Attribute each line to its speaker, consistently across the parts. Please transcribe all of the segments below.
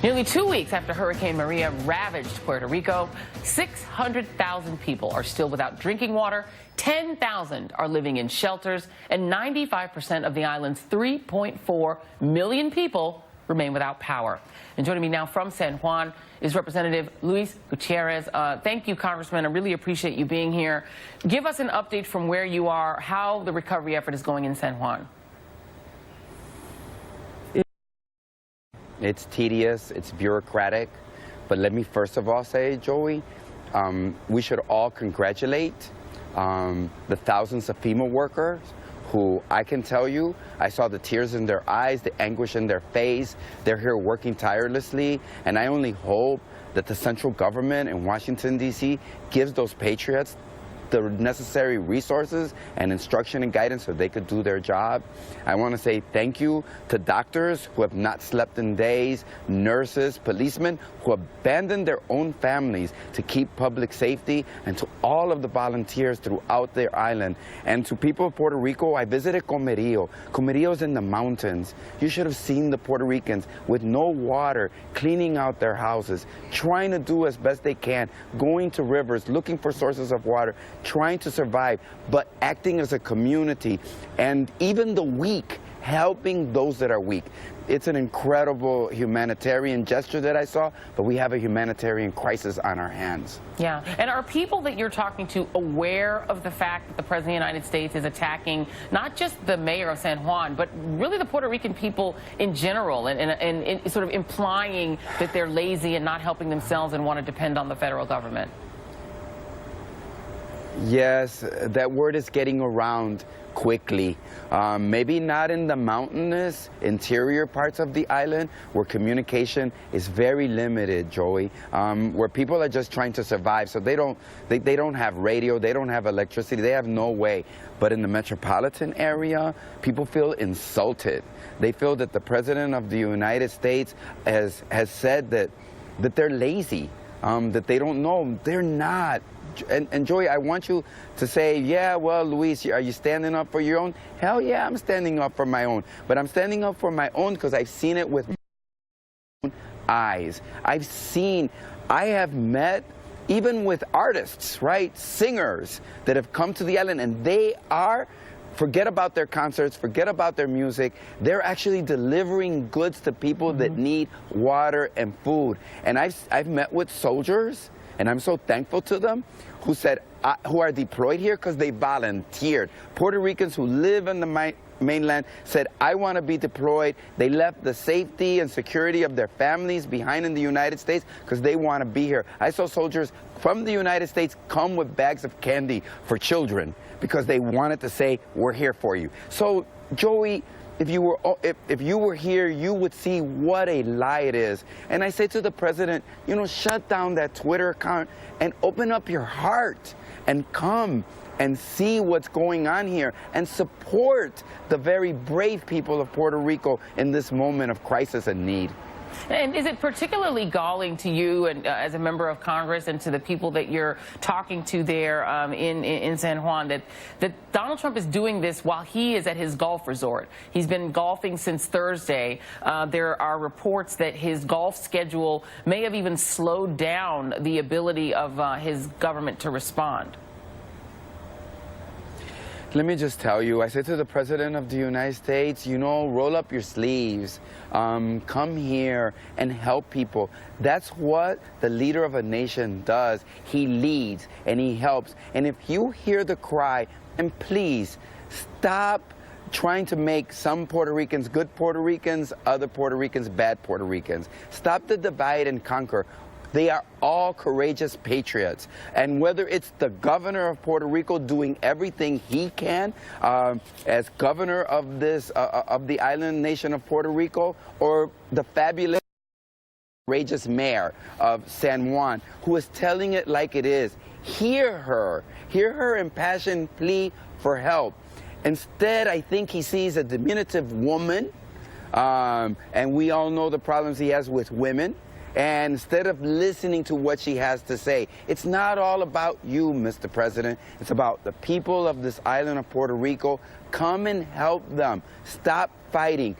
Speaker 1: Nearly 2 weeks after Hurricane Maria ravaged Puerto Rico, 600,000 people are still without drinking water, 10,000 are living in shelters, and 95% of the island's 3.4 million people remain without power. And joining me now from San Juan is Representative Luis Gutierrez. Thank you, Congressman. I really appreciate you being here. Give us an update from where you are, how the recovery effort is going in San Juan.
Speaker 2: It's tedious, it's bureaucratic, but let me first of all say, Joey, we should all congratulate the thousands of FEMA workers who, I can tell you, I saw the tears in their eyes, the anguish in their face. They're here working tirelessly, and I only hope that the central government in Washington, D.C. gives those patriots the necessary resources and instruction and guidance so they could do their job. I want to say thank you to doctors who have not slept in days, nurses, policemen who abandoned their own families to keep public safety, and to all of the volunteers throughout their island. And to people of Puerto Rico, I visited Comerío. Comerío's in the mountains. You should have seen the Puerto Ricans with no water, cleaning out their houses, trying to do as best they can, going to rivers, looking for sources of water, trying to survive, but acting as a community, and even the weak, helping those that are weak. It's an incredible humanitarian gesture that I saw, but we have a humanitarian crisis on our hands.
Speaker 1: Yeah, and are people that you're talking to aware of the fact that the President of the United States is attacking not just the mayor of San Juan, but really the Puerto Rican people in general, and sort of implying that they're lazy and not helping themselves and want to depend on the federal government?
Speaker 2: Yes, that word is getting around quickly. Maybe not in the mountainous interior parts of the island where communication is very limited, Joey, where people are just trying to survive. So they don't have radio, they don't have electricity, they have no way. But in the metropolitan area, people feel insulted. They feel that the President of the United States has said that they're lazy, that they don't know. They're not. And Joey, I want you to say, yeah, well, Luis, are you standing up for your own? Hell yeah, I'm standing up for my own. But I'm standing up for my own because I've seen it with my own eyes. I have met, even with artists, right, singers that have come to the island, and they are, forget about their concerts, forget about their music, they're actually delivering goods to people that need water and food. And I've met with soldiers, and I'm so thankful to them, who said, who are deployed here because they volunteered. Puerto Ricans who live on the mainland said, I want to be deployed. They left the safety and security of their families behind in the United States because they want to be here. I saw soldiers from the United States come with bags of candy for children because they wanted to say, we're here for you. So, Joey, if you were here, you would see what a lie it is. And I say to the president, you know, shut down that Twitter account and open up your heart and come and see what's going on here and support the very brave people of Puerto Rico in this moment of crisis and need.
Speaker 1: And is it particularly galling to you, and as a member of Congress, and to the people that you're talking to there in San Juan, that Donald Trump is doing this while he is at his golf resort? He's been golfing since Thursday. There are reports that his golf schedule may have even slowed down the ability of his government to respond.
Speaker 2: Let me just tell you, I said to the President of the United States, you know, roll up your sleeves, come here and help people. That's what the leader of a nation does. He leads and he helps. And if you hear the cry, and please stop trying to make some Puerto Ricans good Puerto Ricans, other Puerto Ricans bad Puerto Ricans. Stop the divide and conquer. They are all courageous patriots. And whether it's the governor of Puerto Rico doing everything he can as governor of the island nation of Puerto Rico, or the fabulous, courageous mayor of San Juan, who is telling it like it is, hear her impassioned plea for help. Instead, I think he sees a diminutive woman, and we all know the problems he has with women. And instead of listening to what she has to say, it's not all about you, Mr. President. It's about the people of this island of Puerto Rico. Come and help them. Stop fighting.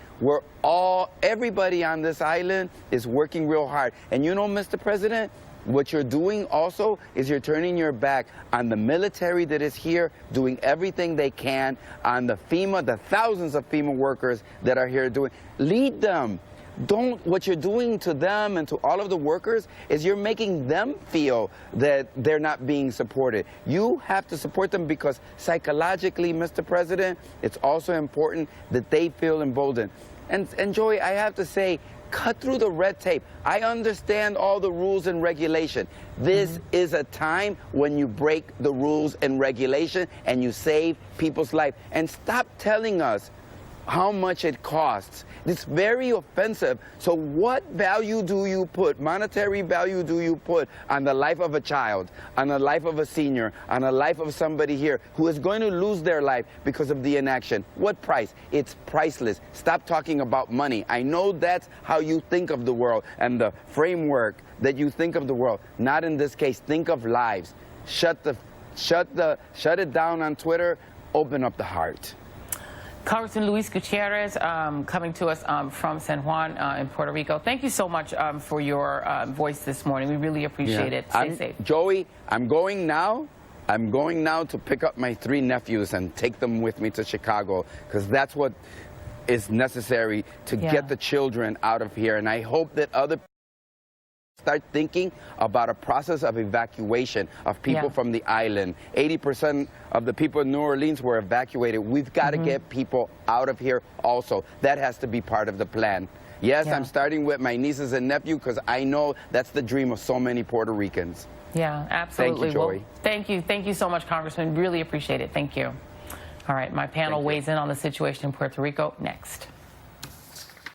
Speaker 2: everybody on this island is working real hard. And you know, Mr. President, what you're doing also is you're turning your back on the military that is here, doing everything they can, on the FEMA, the thousands of FEMA workers that are here doing. Lead them. What you're doing to them and to all of the workers is you're making them feel that they're not being supported. You have to support them because psychologically, Mr. President, it's also important that they feel emboldened. And Joy, I have to say, cut through the red tape. I understand all the rules and regulation. This is a time when you break the rules and regulation and you save people's life. And stop telling us how much it costs. It's very offensive. So what value do you put, monetary value do you put on the life of a child, on the life of a senior, on the life of somebody here who is going to lose their life because of the inaction? What price? It's priceless. Stop talking about money. I know that's how you think of the world and the framework that you think of the world. Not in this case. Think of lives. Shut it down on Twitter. Open up the heart.
Speaker 1: Congressman Luis Gutierrez coming to us from San Juan in Puerto Rico. Thank you so much for your voice this morning. We really appreciate it. Stay safe.
Speaker 2: Joey, I'm going now to pick up my 3 nephews and take them with me to Chicago, because that's what is necessary to get the children out of here. And I hope that other start thinking about a process of evacuation of people from the island. 80% of the people in New Orleans were evacuated. We've got to get people out of here also. That has to be part of the plan. Yes, I'm starting with my nieces and nephew because I know that's the dream of so many Puerto Ricans.
Speaker 1: Yeah, absolutely.
Speaker 2: Thank you, Joy.
Speaker 1: Well, thank you. Thank you so much, Congressman. Really appreciate it. Thank you. All right, my panel weighs in on the situation in Puerto Rico next.